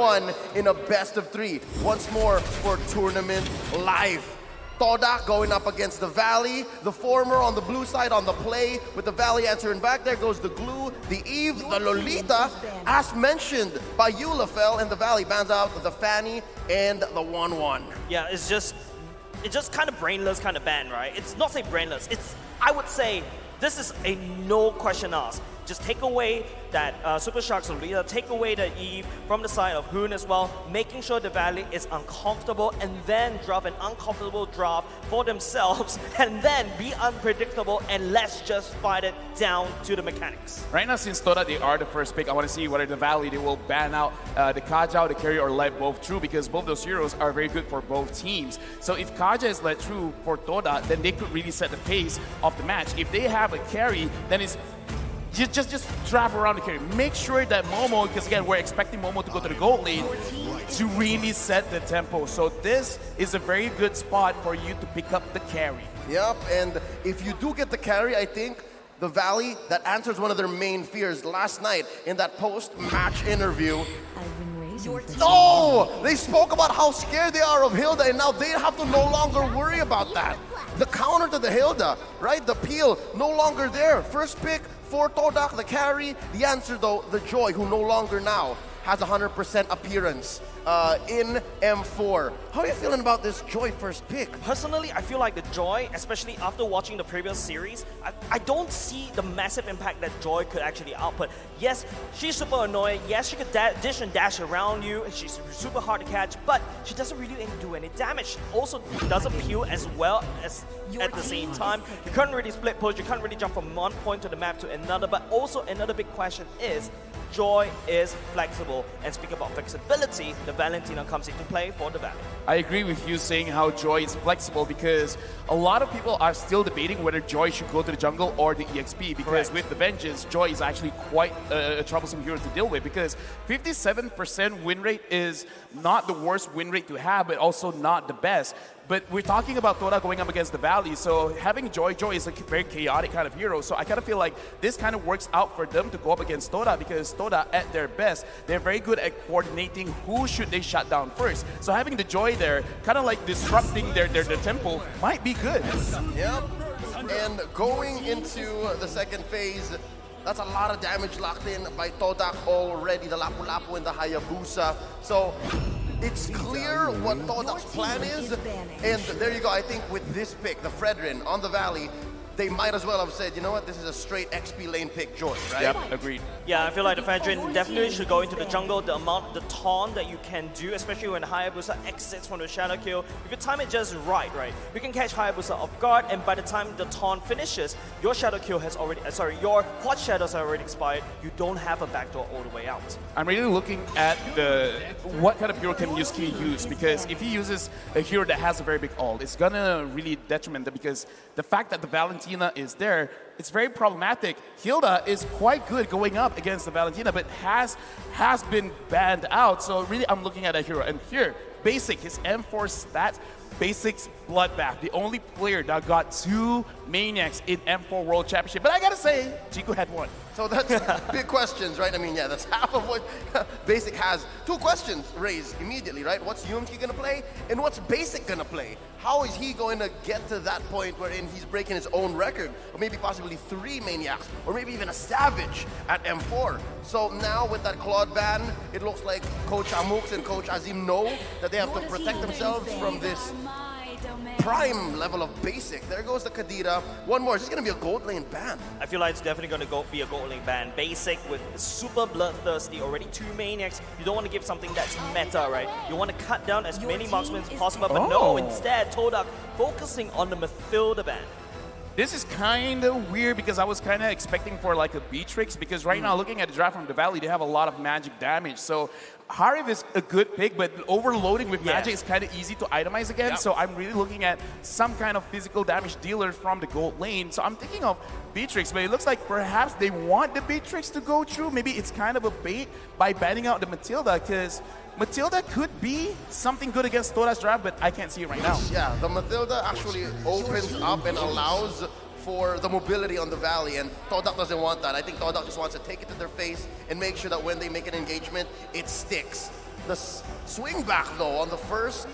1 in a best of 3. Once more for tournament life. Todak going up against the Valley. The former on the blue side on the play with the Valley answering back. There goes the Glue, the Eve, the Lolita. As mentioned by you, Lafel, and the Valley bans out the Fanny and the 1-1. Yeah, it's just kind of brainless kind of ban, right? It's not say brainless. I would say this is a no question asked. Just take away that Super Shark's Lolita, take away the Eve from the side of Hoon as well, making sure the Valley is uncomfortable and then draft an uncomfortable draft for themselves and then be unpredictable and let's just fight it down to the mechanics. Right now, since Toda, they are the first pick, I want to see whether the Valley, they will ban out the Kajao, the carry, or let both through because both those heroes are very good for both teams. So if Kaja is let through for Toda, then they could really set the pace of the match. If they have a carry, then it's just drive around the carry. Make sure that Momo, because again, we're expecting Momo to go to the gold lane to really set the tempo. So this is a very good spot for you to pick up the carry. Yep, and if you do get the carry, I think the Valley, that answers one of their main fears last night in that post-match interview. No! They spoke about how scared they are of Hilda, and now they have to no longer worry about that. The counter to the Hilda, right? The peel, no longer there. First pick for Todak, the carry. The answer, though, the Joy, who no longer now has 100% appearance in M4. How are you feeling about this Joy first pick? Personally, I feel like the Joy, especially after watching the previous series, I don't see the massive impact that Joy could actually output. Yes, she's super annoying. Yes, she could dish and dash around you. And she's super hard to catch, but she doesn't really do any damage. She also doesn't peel as well as at the same time. You can't really split push. You can't really jump from one point to the map to another. But also another big question is, Joy is flexible. And speaking about flexibility, the Valentina comes into play for the Valley. I agree with you saying how Joy is flexible because a lot of people are still debating whether Joy should go to the jungle or the EXP because with the Vengeance, Joy is actually quite a troublesome hero to deal with because 57% win rate is not the worst win rate to have, but also not the best. But we're talking about Toda going up against the Valley, so having Joy is a very chaotic kind of hero. So I kind of feel like this kind of works out for them to go up against Toda because Toda, at their best, they're very good at coordinating who should they shut down first. So having the Joy there, kind of like disrupting their tempo, might be good. Yep. And going into the second phase, that's a lot of damage locked in by Todak already, the Lapu-Lapu and the Hayabusa. So it's clear what Todak's plan is, and there you go. I think with this pick, the Fredrin on the Valley, they might as well have said, you know what, this is a straight XP lane pick, Joy, right? Yep, agreed. Yeah, I feel like the Fedrin definitely should go into the jungle. The taunt that you can do, especially when Hayabusa exits from the Shadow Kill, if you time it just right, you can catch Hayabusa off guard, and by the time the taunt finishes, your Shadow Kill has already, your Hot Shadows are already expired. You don't have a backdoor all the way out. I'm really looking at what kind of hero can Yusuke use because if he uses a hero that has a very big ult, it's gonna really detriment them because the fact that the Valentina is there, it's very problematic. Hilda is quite good going up against the Valentina, but has been banned out. So really, I'm looking at a hero. And here, Basic, his M4 stats, Basic's Bloodbath, the only player that got 2 Maniacs in M4 World Championship. But I gotta say, Chico had 1. So that's big questions, right? I mean, yeah, that's half of what Basic has. 2 questions raised immediately, right? What's Yumki gonna play, and what's Basic gonna play? How is he going to get to that point wherein he's breaking his own record, or maybe possibly 3 Maniacs, or maybe even a Savage at M4? So now with that Claude ban, it looks like Coach Amux and Coach Azim know that they have to protect themselves from this prime level of Basic. There goes the Kadira. One more. Is this going to be a gold lane ban? I feel like it's definitely going to be a gold lane ban. Basic with super bloodthirsty, already 2 Maniacs. You don't want to give something that's meta, right? You want to cut down as many marksmen as possible, but no, instead, Todak focusing on the Mathilda ban. This is kind of weird because I was kind of expecting for like a Beatrix because right now looking at the draft from the Valley, they have a lot of magic damage. So Harif is a good pick, but overloading with magic is kind of easy to itemize again. Yep. So I'm really looking at some kind of physical damage dealer from the gold lane. So I'm thinking of Beatrix, but it looks like perhaps they want the Beatrix to go through. Maybe it's kind of a bait by banning out the Matilda because Matilda could be something good against Toda's draft, but I can't see it right now. Yeah, the Matilda actually opens up and allows for the mobility on the Valley, and Todak doesn't want that. I think Todak just wants to take it to their face and make sure that when they make an engagement, it sticks. swing back though on the first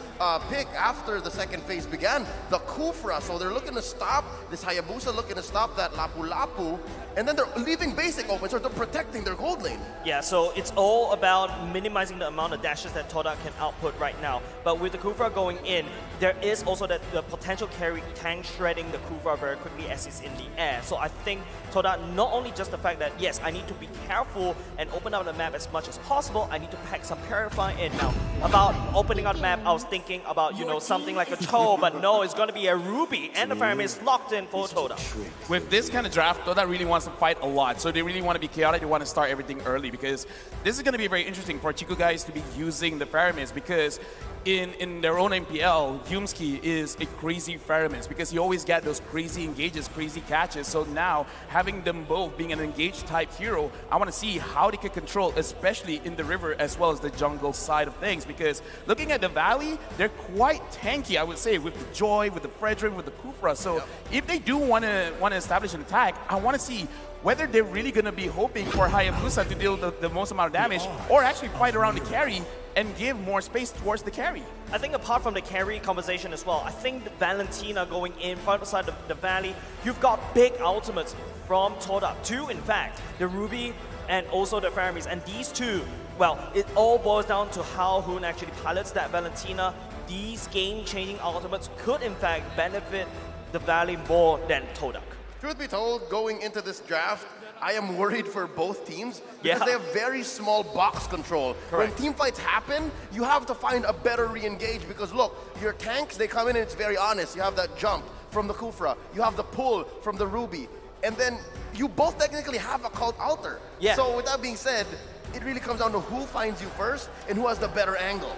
pick after the second phase began, the Kufra. So they're looking to stop this Hayabusa, looking to stop that Lapu Lapu, and then they're leaving basic open, so they're protecting their gold lane. Yeah, so it's all about minimizing the amount of dashes that Todak can output right now. But with the Kufra going in, there is also the potential carry tank shredding the Kufra very quickly as it's in the air. So I think Todak, not only just the fact that, yes, I need to be careful and open up the map as much as possible, I need to pack some Purify in. Now, about opening up the map, I was thinking about, you know, something like a Cho, but no, it's going to be a Ruby, and the Faramir is locked in for Todak. With this kind of draft, Todak really wants to fight a lot, so they really want to be chaotic, they want to start everything early, because this is going to be very interesting for Chico guys to be using the Faramis, because in their own MPL, Yumski is a crazy Faramis because he always get those crazy engages, crazy catches. So now, having them both being an engaged type hero, I want to see how they can control, especially in the river as well as the jungle side of things. Because looking at the Valley, they're quite tanky, I would say, with the Joy, with the Fredrin, with the Kufra. So if they do want to establish an attack, I want to see whether they're really going to be hoping for Hayabusa to deal the most amount of damage, or actually fight around the carry and give more space towards the carry. I think apart from the carry conversation as well, I think the Valentina going in front beside the Valley, you've got big ultimates from Todak. Two, in fact, the Ruby and also the Faramis. And these two, well, it all boils down to how Hoon actually pilots that Valentina. These game-changing ultimates could, in fact, benefit the Valley more than Todak. Truth be told, going into this draft, I am worried for both teams because they have very small box control. Correct. When team fights happen, you have to find a better re-engage because look, your tanks, they come in and it's very honest. You have that jump from the Kufra, you have the pull from the Ruby, and then you both technically have a cult altar. Yeah. So with that being said, it really comes down to who finds you first and who has the better angle.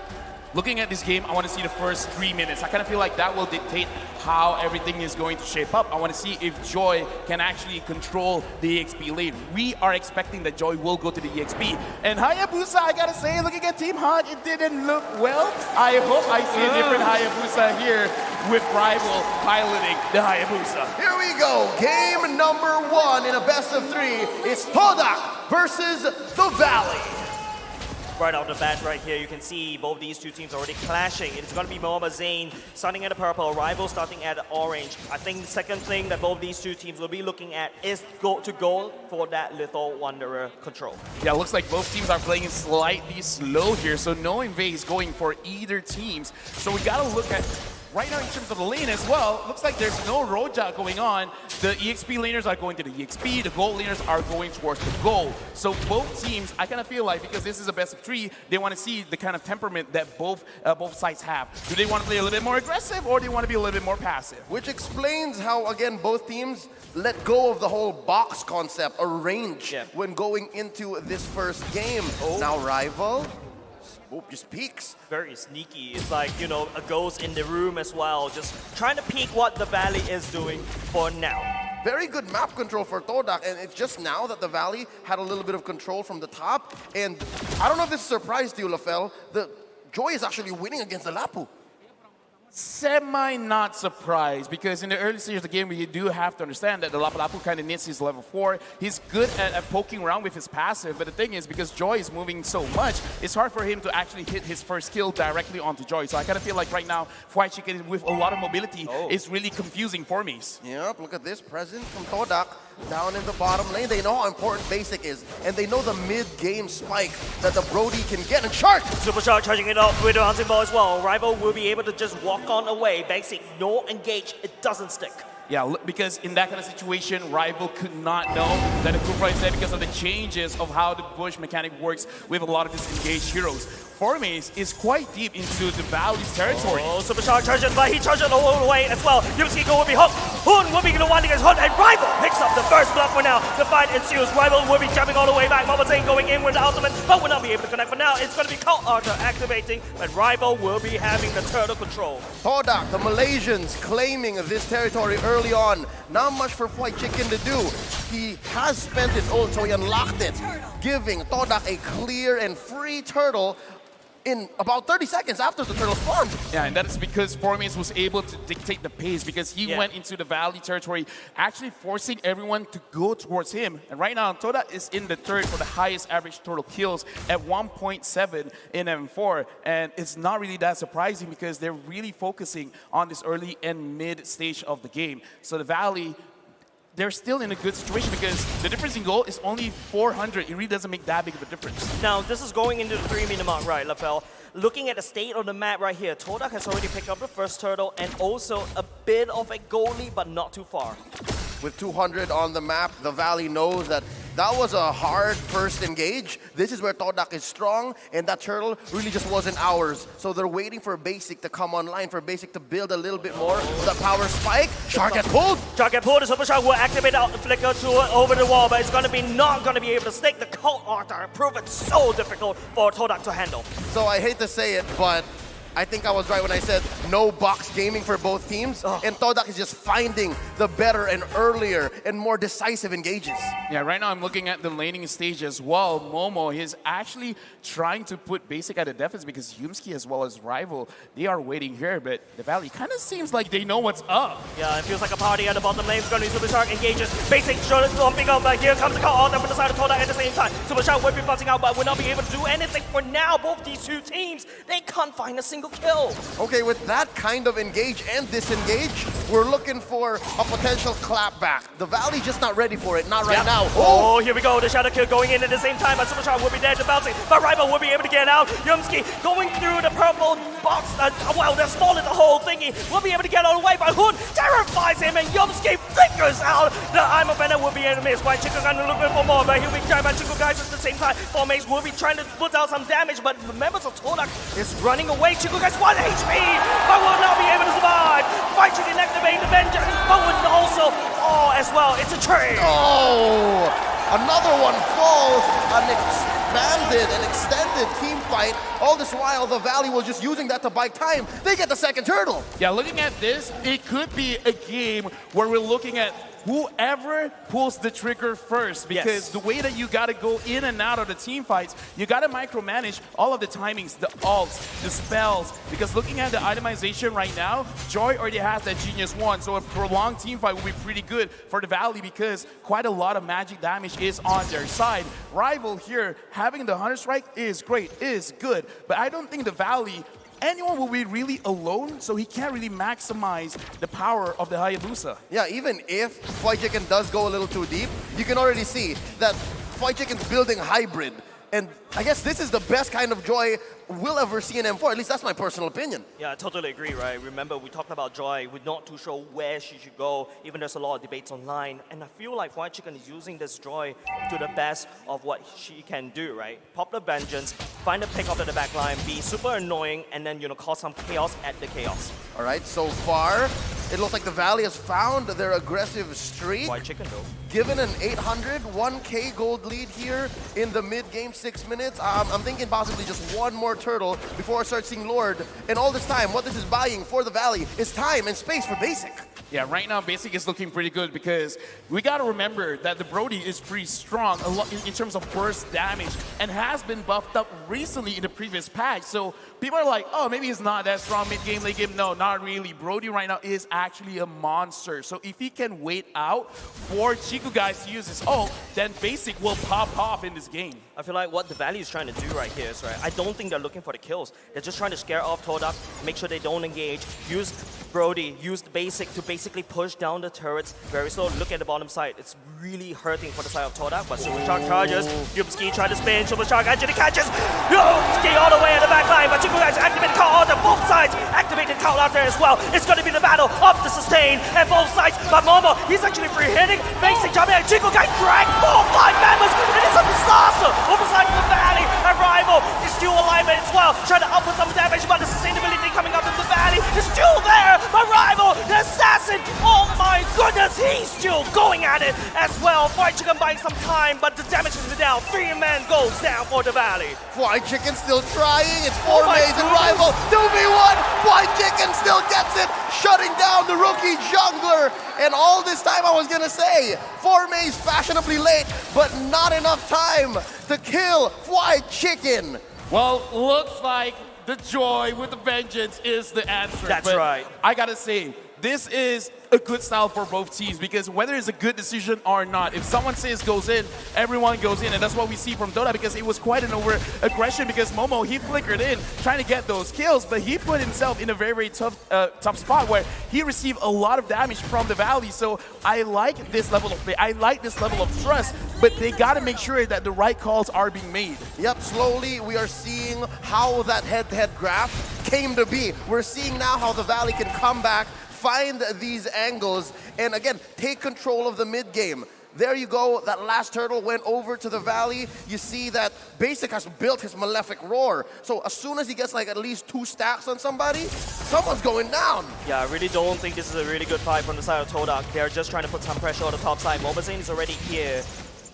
Looking at this game, I want to see the first 3 minutes. I kind of feel like that will dictate how everything is going to shape up. I want to see if Joy can actually control the EXP lane. We are expecting that Joy will go to the EXP. And Hayabusa, I gotta say, looking at Team Hot, it didn't look well. I hope I see a different Hayabusa here with Rival piloting the Hayabusa. Here we go, game number 1 in a best of 3. It's Todak versus the Valley. Right off the bat right here, you can see both these two teams already clashing. It's going to be Moba Zane starting at the purple, Rival starting at the orange. I think the second thing that both these two teams will be looking at is to go for that Lethal Wanderer control. Yeah, looks like both teams are playing slightly slow here, so no invades going for either teams. So we got to look at right now in terms of the lane as well. Looks like there's no Roja going on. The EXP laners are going to the EXP, the gold laners are going towards the goal. So both teams, I kind of feel like, because this is a best of 3, they want to see the kind of temperament that both sides have. Do they want to play a little bit more aggressive, or do they want to be a little bit more passive? Which explains how, again, both teams let go of the whole box concept or range when going into this first game. Now Rival, just peeks. Very sneaky. It's like, you know, a ghost in the room as well, just trying to peek what the Valley is doing for now. Very good map control for Todak, and it's just now that the Valley had a little bit of control from the top. And I don't know if this is a surprise to you, Lafel, the Joy is actually winning against the Lapu. Semi not surprised, because in the early stages of the game, we do have to understand that the Lapu Lapu kind of needs his level 4. He's good at poking around with his passive, but the thing is, because Joy is moving so much, it's hard for him to actually hit his first kill directly onto Joy. So I kind of feel like right now, White Chicken with a lot of mobility is really confusing for me. Yep, look at this presence from Todak down in the bottom lane. They know how important basic is, and they know the mid-game spike that the Brody can get. And Shark! Supercharge charging it off with the hunting ball as well. Rival will be able to just walk on away. Basic, no engage, it doesn't stick. Yeah, because in that kind of situation, Rival could not know that the Kufra is there because of the changes of how the bush mechanic works with a lot of disengaged heroes. Formace is quite deep into the Valley's territory. Supercharge charges, but he charges all the way as well. Yumski will be hooked. Hoon will be the one against Hoon, and Rival picks up the first blood for now. The fight ensues. Rival will be jumping all the way back. Moba Zane going in with the ultimate, but will not be able to connect for now. It's going to be Cult Archer activating, but Rival will be having the turtle control. Todak, the Malaysians claiming this territory early on. Not much for White Chicken to do. He has spent his ult, so he unlocked it, giving Todak a clear and free turtle. in about 30 seconds after the turtle spawned. Yeah, and that is because Formace was able to dictate the pace because he went into the Valley territory, actually forcing everyone to go towards him. And right now, todak is in the third for the highest average total kills at 1.7 in M4. And it's not really that surprising because they're really focusing on this early and mid stage of the game. So the Valley, they're still in a good situation because the difference in goal is only 400. It really doesn't make that big of a difference. Now, this is going into the 3-minute mark, right, Lafell? Looking at the state of the map right here, todak has already picked up the first turtle and also a bit of a goal lead, but not too far. With 200 on the map, the Valley knows that that was a hard first engage. This is where todak is strong, and that turtle really just wasn't ours. So they're waiting for Basic to come online, for Basic to build a little bit more. The power spike, Shark gets pulled. Shark gets pulled, the Super Shark will activate out the flicker to over the wall, but it's going to be not going to be able to stick. The cult archer prove it so difficult for todak to handle. So I hate to say it, but I think I was right when I said no box gaming for both teams. And todak is just finding the better and earlier and more decisive engages. Yeah, right now I'm looking at the laning stage as well. Momo is actually trying to put Basic at a deficit because Yumski as well as Rival, they are waiting here, but the Valley kind of seems like they know what's up. Yeah, it feels like a party at the bottom lane. It's going to be Super Shark engages. Basic jumping up, but here comes the call on from the side of todak at the same time. Super Shark will be bouncing out, but will not be able to do anything for now. Both these two teams, they can't find a single kill. Okay, with that kind of engage and disengage, we're looking for a potential clap back. The Valley just not ready for it, not right now. Oh, here we go. The shadow kill going in at the same time, but Super Shark will be dead to bouncing. But Rival will be able to get out. Yumski going through the purple box. Well, they're stalling the whole thingy. Will be able to get all the way, but Hood terrifies him, and Yumski figures out the I'm a Venom will be able to miss. White Chico kind of looking for more, but he'll be trying by Chico guys at the same time. Formace will be trying to put out some damage, but the members of todak is running away. Chico guys 1 HP, but will not be able to survive. White Chicken activate the Vengeance, but will also fall as well. It's a trade. Oh, another one falls. An expanded and extended team fight. All this while, the Valley was just using that to buy time. They get the second turtle. Yeah, looking at this, it could be a game where we're looking at whoever pulls the trigger first, because the way that you got to go in and out of the team fights, you got to micromanage all of the timings, the ults, the spells, because looking at the itemization right now, Joy already has that Genius 1, so a prolonged team fight will be pretty good for the Valley because quite a lot of magic damage is on their side. Rival here, having the Hunter Strike is great, is good, but I don't think the Valley, anyone will be really alone, so he can't really maximize the power of the Hayabusa. Yeah, even if White Chicken does go a little too deep, you can already see that White Chicken's building hybrid. And I guess this is the best kind of Joy we'll ever see in M4. At least that's my personal opinion. Yeah, I totally agree, right? Remember, we talked about Joy. We're not too sure where she should go. Even there's a lot of debates online. And I feel like White Chicken is using this Joy to the best of what she can do, right? Pop the Vengeance, find a pick up at the back line, be super annoying, and then, cause some chaos at the chaos. All right, so far, it looks like the Valley has found their aggressive streak. White Chicken, though. Given an 800, 1K gold lead here in the mid-game 6 minutes, I'm thinking possibly just one more turtle before I start seeing Lord. And all this time, what this is buying for the Valley is time and space for Basic. Yeah, right now Basic is looking pretty good because we got to remember that the Brody is pretty strong a lot in terms of burst damage and has been buffed up recently in the previous patch. So people are like, oh, maybe he's not that strong mid-game, late game. No, not really. Brody right now is actually a monster. So if he can wait out for Chico guys to use his ult, then Basic will pop off in this game. I feel like what the Valley is trying to do right here is, right, I don't think they're looking for the kills. They're just trying to scare off todak, make sure they don't engage, use Brody, use the Basic to basically push down the turrets very slow. Look at the bottom side. It's really hurting for the side of todak, but Super Shark charges. Yumski tries to spin. Super Shark actually catches. Yumski all the way at the back line, but Chico guys activate the call on both sides. Activated call out there as well. It's going to be the battle of the sustain at both sides, but Momo, he's actually free hitting. Basic jumping and Chico guys drag 4-5 members. It is a disaster. Overside of the Valley, and Rival is still alive as well, trying to output some damage, but the sustainability coming up in the Valley is still there. But Rival, the assassin, oh my goodness, he's still going at it as well. White Chicken buying some time, but the damage is down. 3 men goes down for the Valley. White Chicken still trying. It's 4 Maze and Rival. 2v1. White Chicken still gets it, shutting down the rookie jungler. And all this time I was gonna say, 4 Maze fashionably late, but not enough time to kill White Chicken. Well, looks like the Joy with the Vengeance is the answer. That's but right. I gotta say, this is a good style for both teams because whether it's a good decision or not, if someone says goes in, everyone goes in, and that's what we see from todak because it was quite an over aggression because Momo, he flickered in trying to get those kills, but he put himself in a very, very tough spot where he received a lot of damage from the Valley. So I like this level of play, I like this level of trust, but they gotta make sure that the right calls are being made. Yep, slowly we are seeing how that head-to-head graph came to be. We're seeing now how the Valley can come back, find these angles, and again, take control of the mid game. There you go, that last turtle went over to the Valley. You see that Basic has built his Malefic Roar. So as soon as he gets like at least 2 stacks on somebody, someone's going down. Yeah, I really don't think this is a really good fight from the side of todak. They're just trying to put some pressure on the top side. MobaID is already here.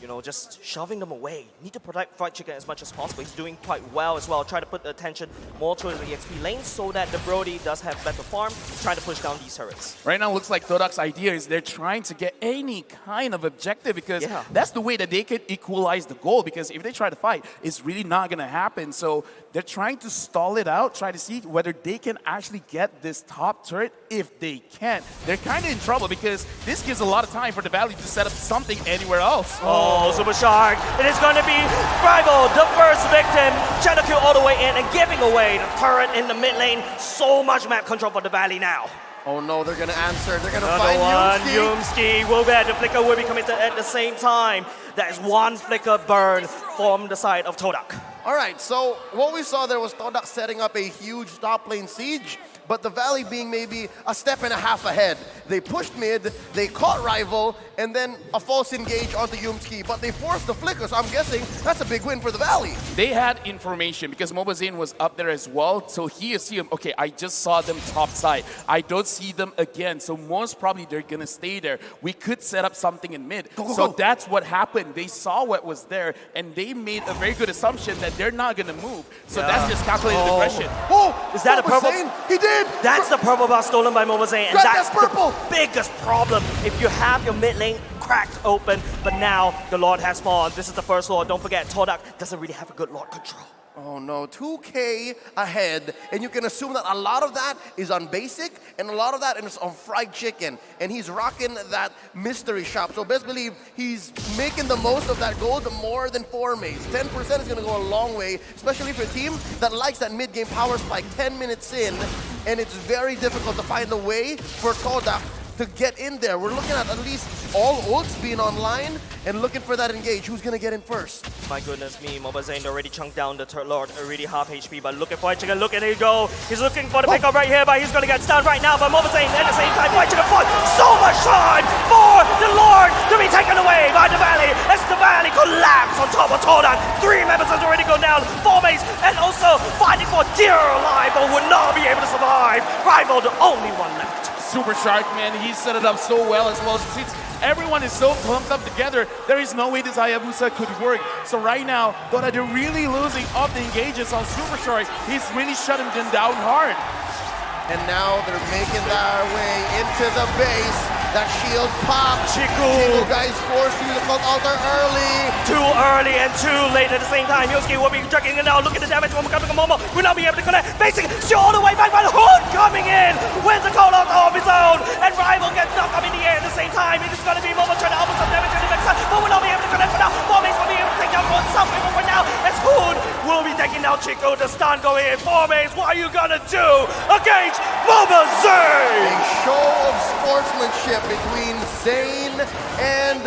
You know, just shoving them away. Need to protect Fried Chicken as much as possible. He's doing quite well as well. Try to put the attention more towards the EXP lane so that the Brody does have better farm. He's trying to push down these turrets. Right now, it looks like todak's idea is they're trying to get any kind of objective because that's the way that they could equalize the goal. Because if they try to fight, it's really not going to happen. So they're trying to stall it out, try to see whether they can actually get this top turret. If they can't, they're kind of in trouble because this gives a lot of time for the Valley to set up something anywhere else. Oh, Super Shark. It is going to be Rival, the first victim. Shadow kill all the way in and giving away the turret in the mid lane. So much map control for the Valley now. Oh no, they're gonna answer. They're gonna Another find one. Yumski. Yumski will be the flicker will be coming to at the same time. That is one flicker burn from the side of todak. All right, so what we saw there was todak setting up a huge top lane siege, but the Valley being maybe a step and a half ahead. They pushed mid, they caught Rival, and then a false engage onto Yumski, but they forced the flicker, so I'm guessing that's a big win for the Valley. They had information because MobaID was up there as well, so he assumed, okay, I just saw them top side. I don't see them again, so most probably they're gonna stay there. We could set up something in mid. So that's what happened. They saw what was there, and they made a very good assumption that they're not gonna move. So that's just calculated aggression. Oh, Is that a purple? He did! That's the purple bar stolen by MobaID, and Grab that's that purple! the biggest problem. If you have your mid lane cracked open, but now the Lord has spawned. This is the first Lord. Don't forget, todak doesn't really have a good Lord control. Oh no, 2K ahead, and you can assume that a lot of that is on Basic, and a lot of that is on Fried Chicken, and he's rocking that mystery shop. So best believe he's making the most of that gold more than 4 maze. 10% is gonna go a long way, especially for a team that likes that mid-game power spike 10 minutes in, and it's very difficult to find a way for todak to get in there. We're looking at least all ults being online and looking for that engage. Who's gonna get in first? My goodness me, MobaID already chunked down the third Lord, already half HP, but look at Fried Chicken, look at it go. He's looking for the pickup right here, but he's gonna get stunned right now, but MobaID at the same time, Fried Chicken fought so much time for the Lord to be taken away by the Valley as the Valley collapse on top of todak. 3 members has already gone down, 4 mates, and also fighting for dear life, but would not be able to survive. Rival, the only one left. Super Shark, man, he set it up so well as well. Since everyone is so clumped up together, there is no way this Hayabusa could work. So right now, though they're really losing up the engages on Super Shark, he's really shutting them down hard. And now they're making their way into the base. That shield pop. Chico guys forced to use the cult altar early. Too early and too late at the same time. Yosuke will be dragging it down. Look at the damage from Momo. Will not be able to connect. Basic, still all the way back by the hood coming in. Wins the call out of his own. And Rival gets knocked up in the air at the same time. It is going to be Momo trying to output some damage on the backside, but will not be able to connect for now. Formace will be able to take down one self for now. As Hood will be taking down Chico. The stun going in. Formace, what are you going to do against MobaID? A show of sportsmanship between Zane and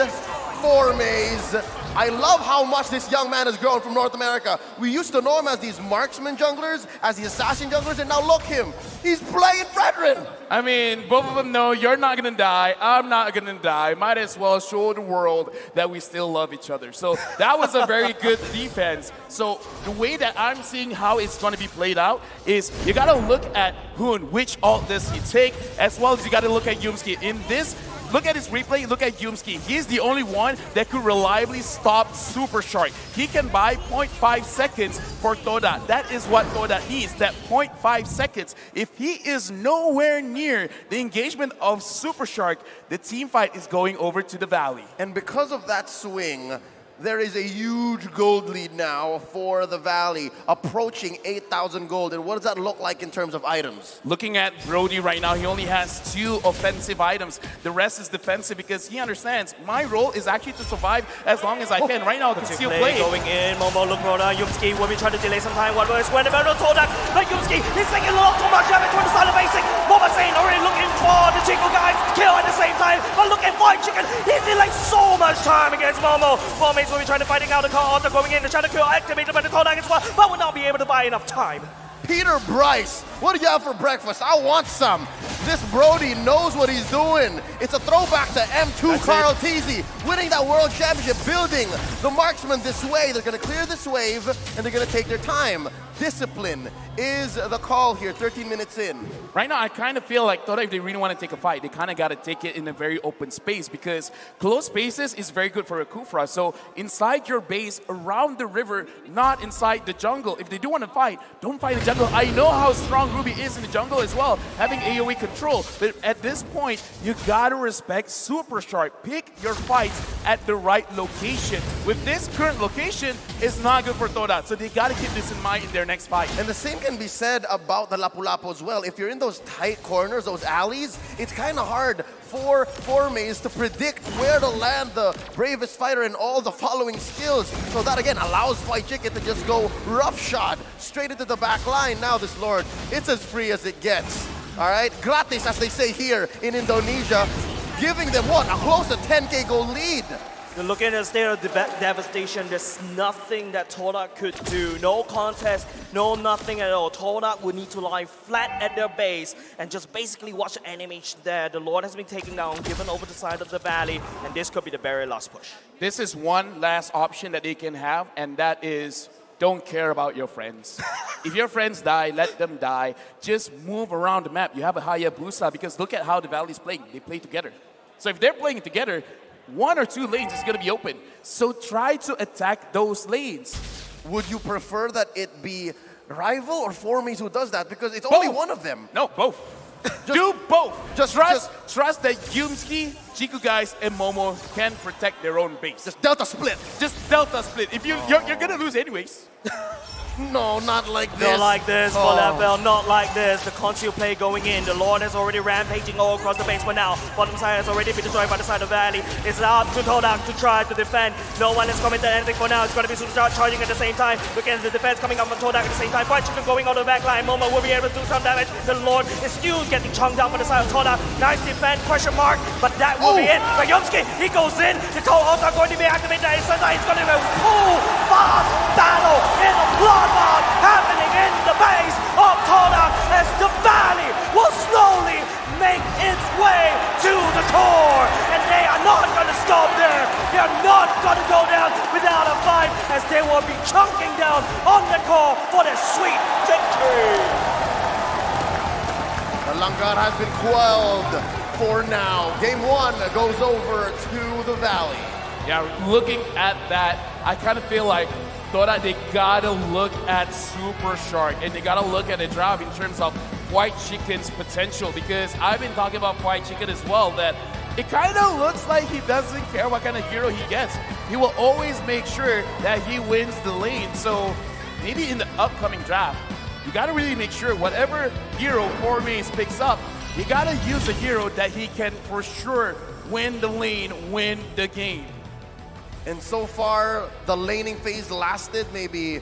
Formaze. I love how much this young man has grown from North America. We used to know him as these marksman junglers, as the assassin junglers, and now look him. He's playing Fredrin. I mean, both of them know you're not gonna die, I'm not gonna die. Might as well show the world that we still love each other. So that was a very good defense. So the way that I'm seeing how it's gonna be played out is you gotta look at Hoon, which ult does he take, as well as you gotta look at Yumski. In this, look at his replay, look at Yumski. He's the only one that could reliably stop Super Shark. He can buy 0.5 seconds for todak. That is what todak needs, that 0.5 seconds. If he is nowhere near the engagement of Super Shark, the team fight is going over to the Valley. And because of that swing, there is a huge gold lead now for the Valley, approaching 8,000 gold. And what does that look like in terms of items? Looking at Brody right now, he only has 2 offensive items. The rest is defensive because he understands my role is actually to survive as long as I can. Right now, the concealed play. Going in, Momo look Rona, Yumski will be trying to delay some time. One more square, the battle todak. But Yumski, he's taking a little too much damage from the side of basic. Moba saying already looking for the Chico guys kill at the same time. But look at White Chicken, he's in like so much time against Momo. Four mates will be trying to fighting out the call. They're going in, the shadow kill activated by the todak as well, but will not be able to buy enough time. Peter Bryce, what do you have for breakfast? I want some. This Brody knows what he's doing. It's a throwback to M2 That's Carl Teasy, winning that world championship, building the marksman this way. They're going to clear this wave, and they're going to take their time. Discipline is the call here, 13 minutes in. Right now, I kind of feel like Todak, if they really want to take a fight, they kind of got to take it in a very open space because closed spaces is very good for a Kufra. So inside your base, around the river, not inside the jungle. If they do want to fight, don't fight in the jungle. I know how strong Ruby is in the jungle as well, having AoE control. But at this point, you got to respect Super Shark. Pick your fights at the right location. With this current location, it's not good for Todak. So they got to keep this in mind in their next fight. And the same can be said about the Lapu-Lapu as well. If you're in those tight corners, those alleys, it's kind of hard for Formaze to predict where to land the bravest fighter and all the following skills. So that again allows White Chicken to just go roughshod straight into the back line. Now this Lord, it's as free as it gets. All right, gratis as they say here in Indonesia, giving them what, a close to 10k goal lead. You're looking at a state of devastation. There's nothing that Todak could do. No contest, no nothing at all. Todak would need to lie flat at their base and just basically watch the animation there. The Lord has been taken down, given over the side of the valley, and this could be the very last push. This is one last option that they can have, and that is don't care about your friends. If your friends die, let them die. Just move around the map. You have a Hayabusa because look at how the Valley's playing. They play together. So if they're playing together, 1 or 2 lanes is going to be open. So try to attack those lanes. Would you prefer that it be Rival or Formaze who does that? Because it's Both. only one of them. No, both. Do both. Just trust that Yumski, Chiku guys, and Momo can protect their own base. Just Delta split. Just Delta split. If you're going to lose anyways. No, not like this. Not like this, Falafel, not like this. The concealed play going in. The Lord is already rampaging all across the base, but now bottom side has already been destroyed by the side of the valley. It's up to Todak to try to defend. No one is coming to anything for now. It's going to be Super charging at the same time. Look at the defense coming up from Todak at the same time. White Chicken going on the back line. Momo will be able to do some damage. The Lord is still getting chunked down on the side of Todak. Nice defense, question mark, but that will be it. But Yomski, he goes in. The cold ult are going to be activated. It's going to be a full fast battle in the bloodbath happening in the base of Todak as the valley will slowly make its way to the core. And they are not going to stop there. They are not going to go down without a fight as they will be chunking down on the core for their sweet victory. The Langar has been quelled for now. Game 1 goes over to the Valley. Yeah, looking at that, I kind of feel like Todak, they gotta look at Super Shark and they gotta look at the drop in terms of White Chicken's potential, because I've been talking about White Chicken as well, that it kind of looks like he doesn't care what kind of hero he gets. He will always make sure that he wins the lane. So maybe in the upcoming draft, you gotta really make sure whatever hero Formaze picks up, you gotta use a hero that he can for sure win the lane, win the game. And so far, the laning phase lasted maybe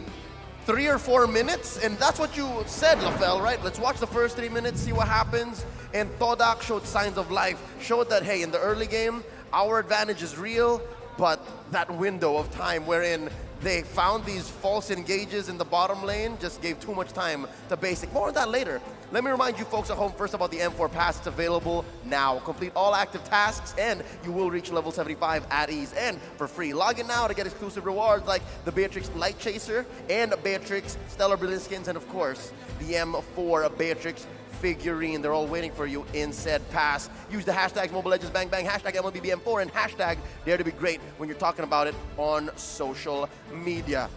3 or 4 minutes, and that's what you said, LaFell, right? Let's watch the first 3 minutes, see what happens. And Todak showed signs of life, showed that, hey, in the early game, our advantage is real, but that window of time wherein they found these false engages in the bottom lane just gave too much time to basic. More on that later. Let me remind you folks at home first about the M4 Pass. It's available now. Complete all active tasks and you will reach level 75 at ease and for free. Log in now to get exclusive rewards like the Beatrix Light Chaser and Beatrix Stellar Brilliant Skins, and of course the M4 Beatrix figurine. They're all waiting for you in said pass. Use the hashtag Mobile Legends Bang Bang, hashtag MLBBM4, and hashtag Dare to Be Great when you're talking about it on social media.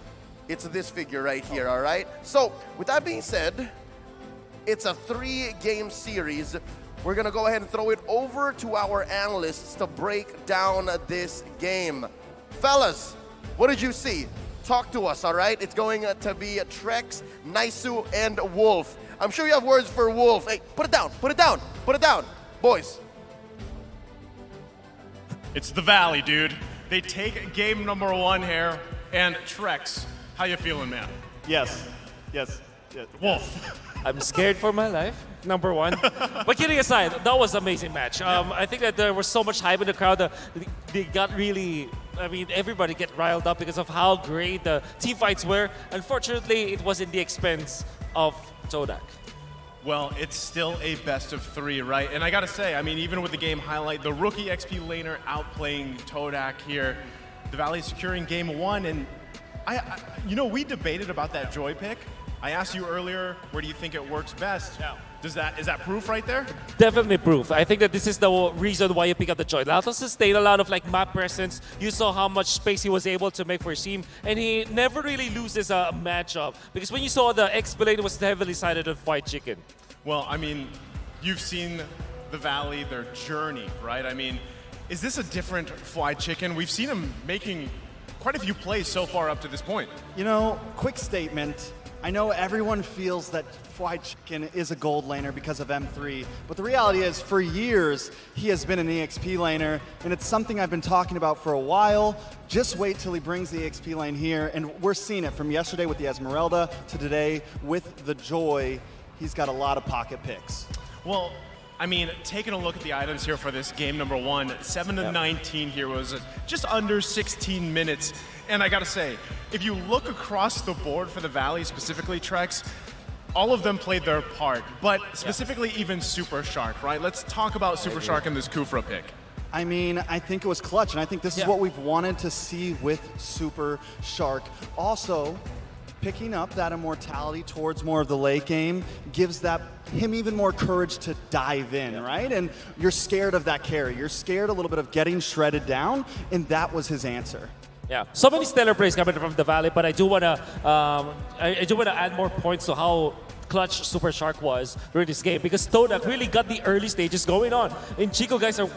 It's this figure right here, all right? So, with that being said, it's a 3-game series. We're gonna go ahead and throw it over to our analysts to break down this game. Fellas, What did you see? Talk to us, all right? It's going to be Trex, Naisu, and Wolf. I'm sure you have words for Wolf. Hey, put it down, put it down, put it down. Boys. It's the Valley, dude. They take game number 1 here, and Trex, how you feeling, man? Yes. Wolf. I'm scared for my life, number one. But kidding aside, that was an amazing match. I think that there was so much hype in the crowd that they got really, I mean, everybody get riled up because of how great the team fights were. Unfortunately, it was in the expense of todak. Well, it's still a best of 3, right? And I gotta say, I mean, even with the game highlight, the rookie XP laner outplaying Todak here, the Valley securing game 1, and you know, we debated about that Joy pick. I asked you earlier, where do you think it works best? Yeah. Is that proof right there? Definitely proof. I think that this is the reason why you pick up the Joy. Lato sustained a lot of like map presence. You saw how much space he was able to make for his team, and he never really loses a matchup. Because when you saw the XP lane was heavily sided on Fried Chicken. Well, I mean, you've seen the Valley, their journey, right? I mean, is this a different Fried Chicken? We've seen him making quite a few plays so far up to this point. You know, quick statement. I know everyone feels that Fried Chicken is a gold laner because of M3, but the reality is, for years, he has been an EXP laner, and it's something I've been talking about for a while. Just wait till he brings the EXP lane here, and we're seeing it from yesterday with the Esmeralda to today with the Joy. He's got a lot of pocket picks. Well, I mean, taking a look at the items here for this game number 1, 7 to 19 here was just under 16 minutes. And I gotta say, if you look across the board for the Valley, specifically Trex, all of them played their part, but specifically even Super Shark, right? Let's talk about Super Shark and this Kufra pick. I mean, I think it was clutch, and I think this is what we've wanted to see with Super Shark. Also, picking up that immortality towards more of the late game gives him even more courage to dive in, right? And you're scared of that carry. You're scared a little bit of getting shredded down, and that was his answer. Yeah, so many stellar plays coming from the Valley, but I do wanna add more points to how clutch Super Shark was during this game, because Todak really got the early stages going on. And Chico guys are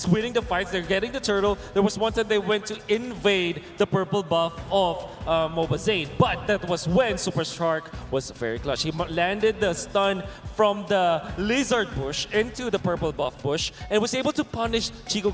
winning the fights, they're getting the turtle. There was one time they went to invade the purple buff of Moba Zane, but that was when Super Shark was very clutch. He landed the stun from the lizard bush into the purple buff bush and was able to punish Chico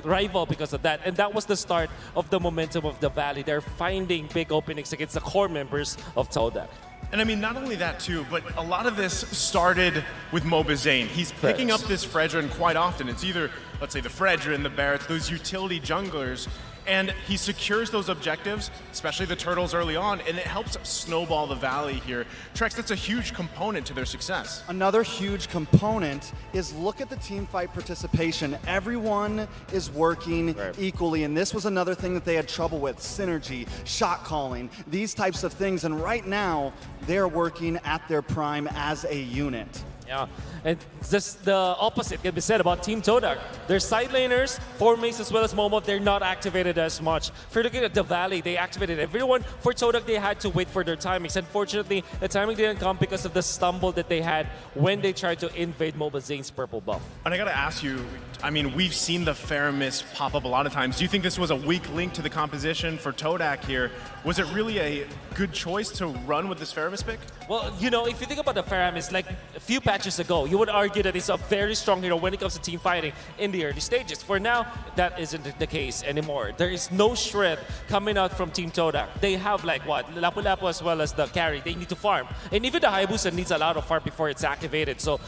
rival because of that. And that was the start of the momentum of the Valley. They're finding big openings against the core members of Todak. And I mean, not only that too, but a lot of this started with Moba Zane. He's picking up this Fredrin quite often. It's either, let's say, the Fredrin, the Barretts, those utility junglers, and he secures those objectives, especially the turtles early on, and it helps snowball the Valley here. Trex, that's a huge component to their success. Another huge component is look at the team fight participation. Everyone is working equally, and this was another thing that they had trouble with. Synergy, shot calling, these types of things, and right now, they're working at their prime as a unit. Yeah, and just the opposite can be said about Team Todak. Their side laners, 4Mace as well as Momo, they're not activated as much. For looking at the Valley, they activated everyone. For Todak, they had to wait for their timings. Unfortunately, the timing didn't come because of the stumble that they had when they tried to invade Moba Zane's purple buff. And I gotta ask you, I mean, we've seen the Faramis pop up a lot of times. Do you think this was a weak link to the composition for Todak here? Was it really a good choice to run with this Faramis pick? Well, you know, if you think about the Faramis, like a few patches ago, you would argue that it's a very strong hero when it comes to team fighting in the early stages. For now, that isn't the case anymore. There is no shred coming out from Team Todak. They have like what? Lapu-Lapu as well as the carry. They need to farm. And even the Hayabusa needs a lot of farm before it's activated. So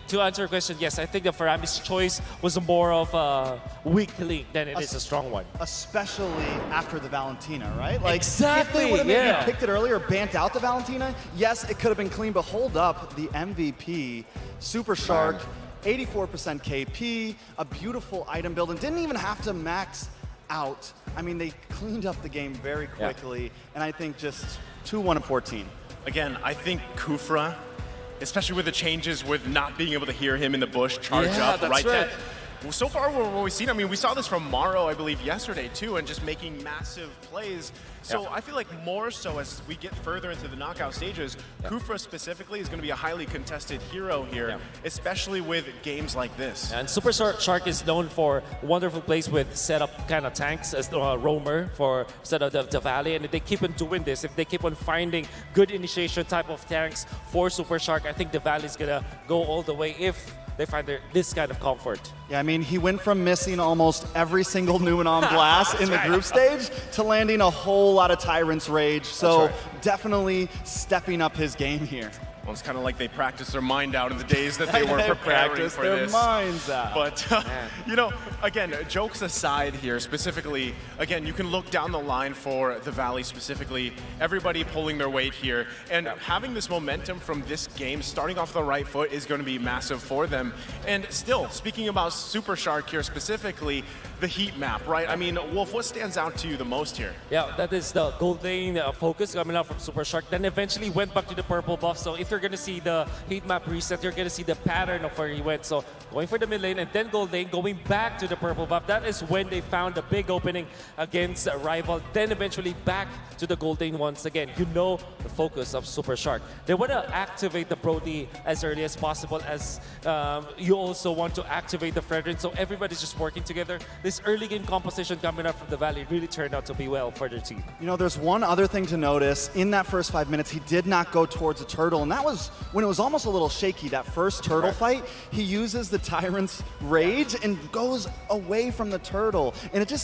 to answer your question, yes, I think the Faramis choice was more of a weak link than it is a strong one. Especially after the Valentina, right? Like, exactly, if they would have maybe picked it earlier, banned out the Valentina, yes, it could have been clean, but hold up, the MVP, Super Shark, 84% KP, a beautiful item build, and didn't even have to max out. I mean, they cleaned up the game very quickly, and I think just 2-1 of 14. Again, I think Kufra, especially with the changes with not being able to hear him in the bush charge up, right? so far what we've seen, I mean, we saw this from Maro, I believe, yesterday too, and just making massive plays. So I feel like more so as we get further into the knockout stages, Kufra specifically is going to be a highly contested hero here, especially with games like this. And Super Shark is known for wonderful plays with setup kind of tanks as the roamer for set of the Valley, and if they keep on doing this, if they keep on finding good initiation type of tanks for Super Shark, I think the Valley is gonna go all the way if they find this kind of comfort. Yeah, I mean, he went from missing almost every single Numenon blast in the group stage to landing a whole lot of Tyrant's Rage. So definitely stepping up his game here. Well, it's kind of like they practiced their mind out in the days that they were preparing for their this. minds out. But, you know, again, jokes aside here, specifically, again, you can look down the line for the Valley specifically, everybody pulling their weight here, and having this momentum from this game, starting off the right foot, is going to be massive for them. And still, speaking about Super Shark here specifically, the heat map, right? I mean, Wolf, what stands out to you the most here? Yeah, that is the gold lane focus coming out from Super Shark. Then eventually went back to the purple buff. So if you're going to see the heat map reset, you're going to see the pattern of where he went. So going for the mid lane and then gold lane, going back to the purple buff. That is when they found a big opening against a rival. Then eventually back to the gold lane once again. You know the focus of Super Shark. They want to activate the Brody as early as possible, as you also want to activate the Fredrin. So everybody's just working together. This early game composition coming up from the Valley really turned out to be well for their team. You know, there's one other thing to notice. In that first 5 minutes, he did not go towards a turtle, and that was when it was almost a little shaky. That first turtle fight, he uses the Tyrant's Rage and goes away from the turtle, and it just